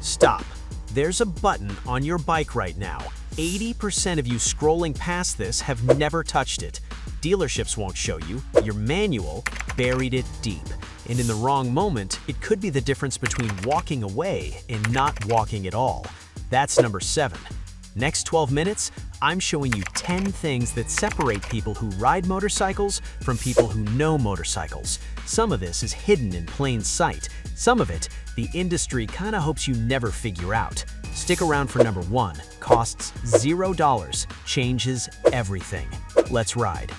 Stop. There's a button on your bike right now. 80% of you scrolling past this have never touched it. Dealerships won't show you. Your manual buried it deep. And in the wrong moment, it could be the difference between walking away and not walking at all. That's number 7. Next 12 minutes, I'm showing you 10 things that separate people who ride motorcycles from people who know motorcycles. Some of this is hidden in plain sight. Some of it, the industry kinda hopes you never figure out. Stick around for number 1. Costs $0. Changes everything. Let's ride.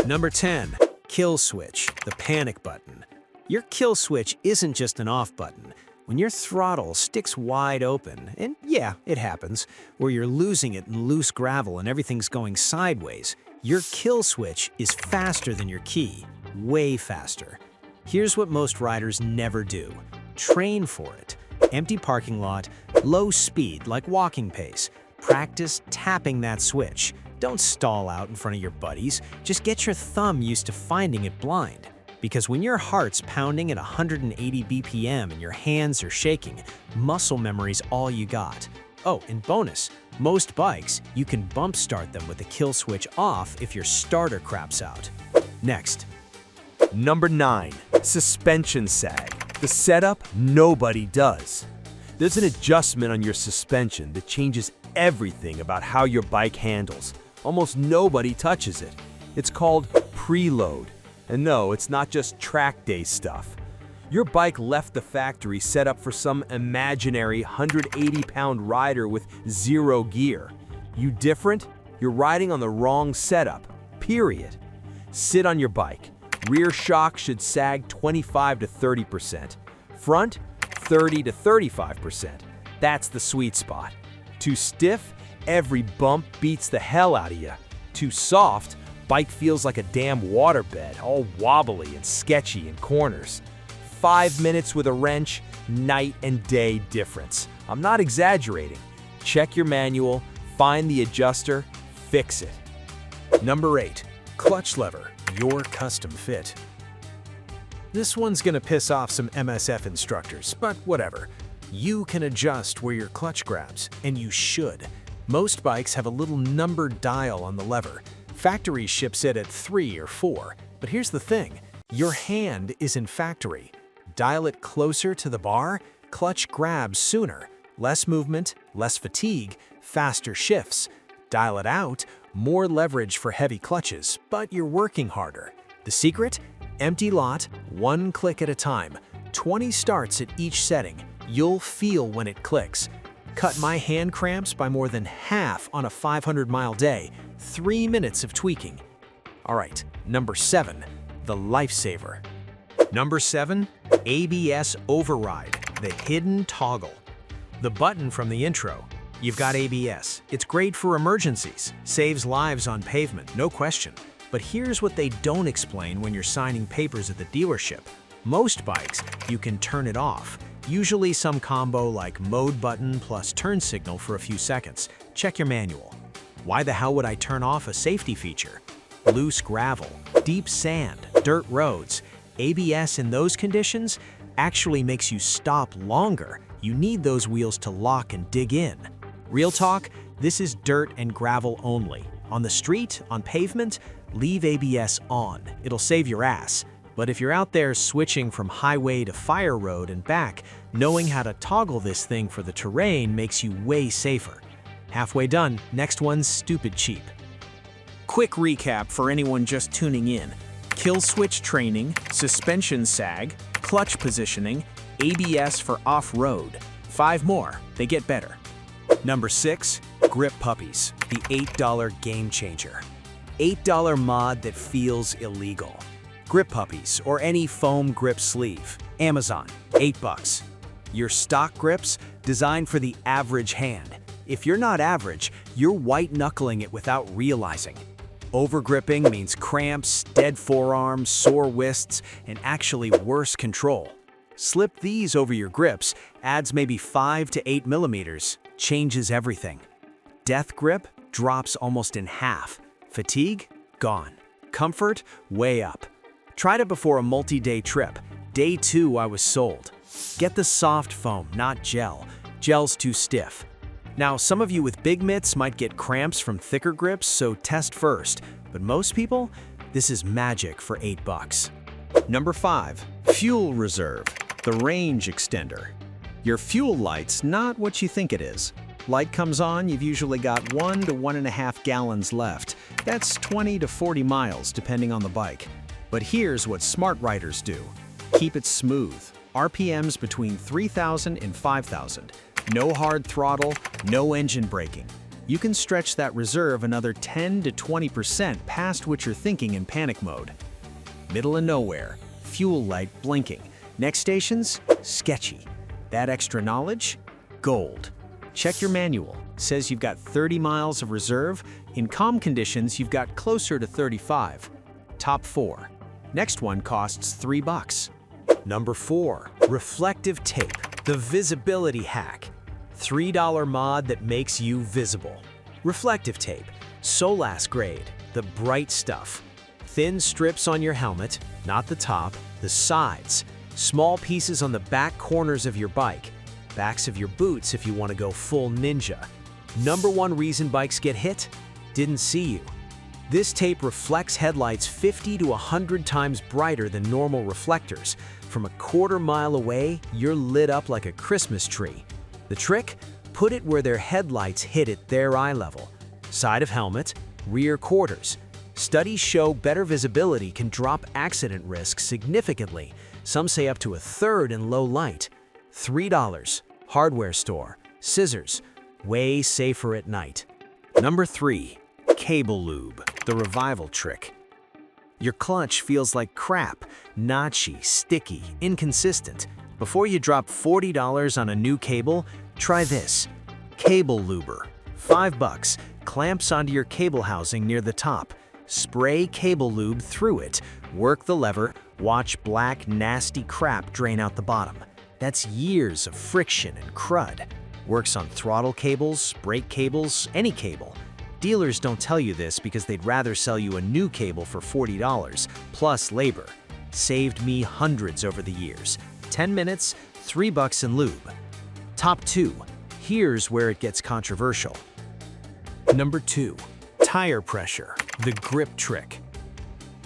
Number 10. Kill switch, the panic button. Your kill switch isn't just an off button. When your throttle sticks wide open, and yeah, it happens, where you're losing it in loose gravel and everything's going sideways, your kill switch is faster than your key, way faster. Here's what most riders never do. Train for it. Empty parking lot, low speed like walking pace. Practice tapping that switch. Don't stall out in front of your buddies, just get your thumb used to finding it blind. Because when your heart's pounding at 180 BPM and your hands are shaking, muscle memory's all you got. Oh, and bonus, most bikes, you can bump start them with the kill switch off if your starter craps out. Next. Number 9. Suspension sag. The setup nobody does. There's an adjustment on your suspension that changes everything about how your bike handles. Almost nobody touches it. It's called preload. And no, it's not just track day stuff. Your bike left the factory set up for some imaginary 180-pound rider with 0 gear. You different? You're riding on the wrong setup, period. Sit on your bike. Rear shock should sag 25 to 30%. Front, 30 to 35%. That's the sweet spot. Too stiff? Every bump beats the hell out of you. Too soft? Bike feels like a damn waterbed, all wobbly and sketchy in corners. 5 minutes with a wrench, night and day difference. I'm not exaggerating. Check your manual, find the adjuster, fix it. Number 8. Clutch lever, your custom fit. This one's gonna piss off some MSF instructors, but whatever. You can adjust where your clutch grabs, and you should. Most bikes have a little numbered dial on the lever. Factory ships it at 3 or 4, but here's the thing, your hand is in factory. Dial it closer to the bar, clutch grabs sooner. Less movement, less fatigue, faster shifts. Dial it out, more leverage for heavy clutches, but you're working harder. The secret? Empty lot, 1 click at a time. 20 starts at each setting. You'll feel when it clicks. Cut my hand cramps by more than half on a 500-mile day. 3 minutes of tweaking. All right, number 7, the lifesaver. Number 7, ABS override, the hidden toggle. The button from the intro. You've got ABS. It's great for emergencies, saves lives on pavement, no question. But here's what they don't explain when you're signing papers at the dealership. Most bikes, you can turn it off. Usually some combo like mode button plus turn signal for a few seconds. Check your manual. Why the hell would I turn off a safety feature? Loose gravel, deep sand, dirt roads. ABS in those conditions actually makes you stop longer. You need those wheels to lock and dig in. Real talk, this is dirt and gravel only. On the street, on pavement, leave ABS on. It'll save your ass. But if you're out there switching from highway to fire road and back, knowing how to toggle this thing for the terrain makes you way safer. Halfway done, next one's stupid cheap. Quick recap for anyone just tuning in. Kill switch training, suspension sag, clutch positioning, ABS for off-road. 5 more, they get better. Number 6, grip puppies, the $8 game changer. $8 mod that feels illegal. Grip puppies, or any foam grip sleeve. Amazon, $8. Your stock grips, designed for the average hand. If you're not average, you're white-knuckling it without realizing. Overgripping means cramps, dead forearms, sore wrists, and actually worse control. Slip these over your grips, adds maybe 5 to 8 millimeters, changes everything. Death grip drops almost in half. Fatigue? Gone. Comfort? Way up. Tried it before a multi-day trip. Day 2, I was sold. Get the soft foam, not gel. Gel's too stiff. Now, some of you with big mitts might get cramps from thicker grips, so test first. But most people, this is magic for $8. Number 5. Fuel reserve, the range extender. Your fuel light's not what you think it is. Light comes on, you've usually got 1 to 1.5 gallons left. That's 20 to 40 miles, depending on the bike. But here's what smart riders do. Keep it smooth. RPMs between 3,000 and 5,000. No hard throttle, no engine braking. You can stretch that reserve another 10 to 20% past what you're thinking in panic mode. Middle of nowhere, fuel light blinking. Next station's sketchy. That extra knowledge? Gold. Check your manual. Says you've got 30 miles of reserve. In calm conditions, you've got closer to 35. Top 4. Next one costs $3. Number 4. Reflective tape. The visibility hack. $3 mod that makes you visible. Reflective tape. Solas grade. The bright stuff. Thin strips on your helmet, not the top, the sides. Small pieces on the back corners of your bike. Backs of your boots if you want to go full ninja. Number 1 reason bikes get hit? Didn't see you. This tape reflects headlights 50 to 100 times brighter than normal reflectors. From a quarter mile away, you're lit up like a Christmas tree. The trick? Put it where their headlights hit at their eye level. Side of helmet, rear quarters. Studies show better visibility can drop accident risk significantly. Some say up to a third in low light. $3. Hardware store. Scissors. Way safer at night. Number 3. Cable lube. The revival trick. Your clutch feels like crap. Notchy, sticky, inconsistent. Before you drop $40 on a new cable, try this. Cable luber. $5. Clamps onto your cable housing near the top. Spray cable lube through it. Work the lever. Watch black, nasty crap drain out the bottom. That's years of friction and crud. Works on throttle cables, brake cables, any cable. Dealers don't tell you this because they'd rather sell you a new cable for $40, plus labor. Saved me hundreds over the years. 10 minutes, $3 in lube. Top 2. Here's where it gets controversial. Number 2. Tire pressure, the grip trick.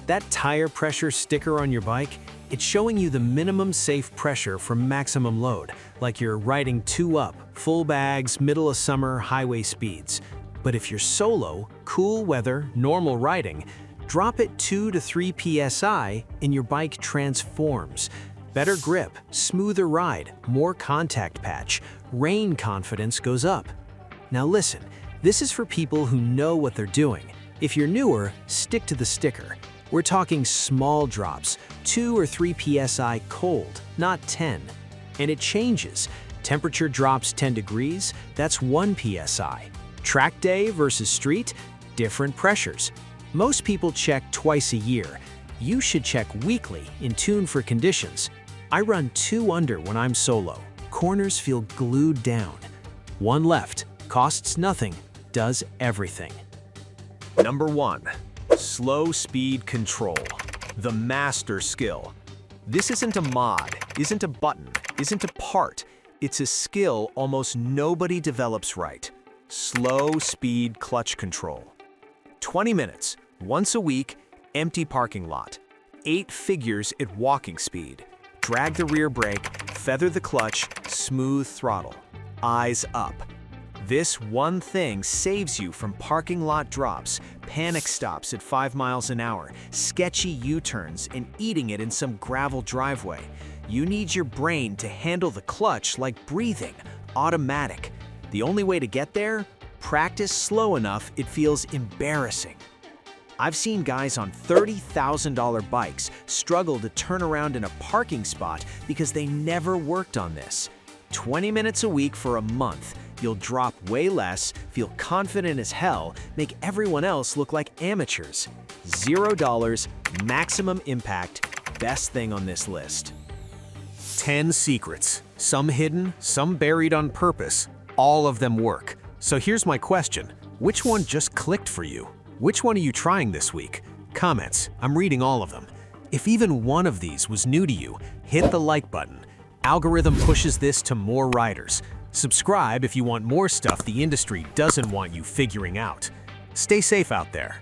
That tire pressure sticker on your bike, it's showing you the minimum safe pressure for maximum load, like you're riding 2 up, full bags, middle of summer, highway speeds. But if you're solo, cool weather, normal riding, drop it 2 to 3 psi and your bike transforms. Better grip, smoother ride, more contact patch, rain confidence goes up. Now listen, this is for people who know what they're doing. If you're newer, stick to the sticker. We're talking small drops, 2 or 3 psi cold, not 10. And it changes. Temperature drops 10 degrees, that's 1 psi. Track day versus street, different pressures. Most people check twice a year. You should check weekly in tune for conditions. I run 2 under when I'm solo. Corners feel glued down. 1 left, costs nothing, does everything. Number 1. Slow speed control. The master skill. This isn't a mod, isn't a button, isn't a part. It's a skill almost nobody develops right. Slow speed clutch control. 20 minutes, once a week, empty parking lot. 8 figures at walking speed. Drag the rear brake, feather the clutch, smooth throttle. Eyes up. This one thing saves you from parking lot drops, panic stops at 5 miles an hour, sketchy U-turns, and eating it in some gravel driveway. You need your brain to handle the clutch like breathing, automatic. The only way to get there? Practice slow enough it feels embarrassing. I've seen guys on $30,000 bikes struggle to turn around in a parking spot because they never worked on this. 20 minutes a week for a month. You'll drop way less, feel confident as hell, make everyone else look like amateurs. $0, maximum impact, best thing on this list. 10 secrets, some hidden, some buried on purpose. All of them work. So here's my question. Which one just clicked for you? Which one are you trying this week? Comments, I'm reading all of them. If even one of these was new to you, hit the like button. Algorithm pushes this to more riders. Subscribe if you want more stuff the industry doesn't want you figuring out. Stay safe out there.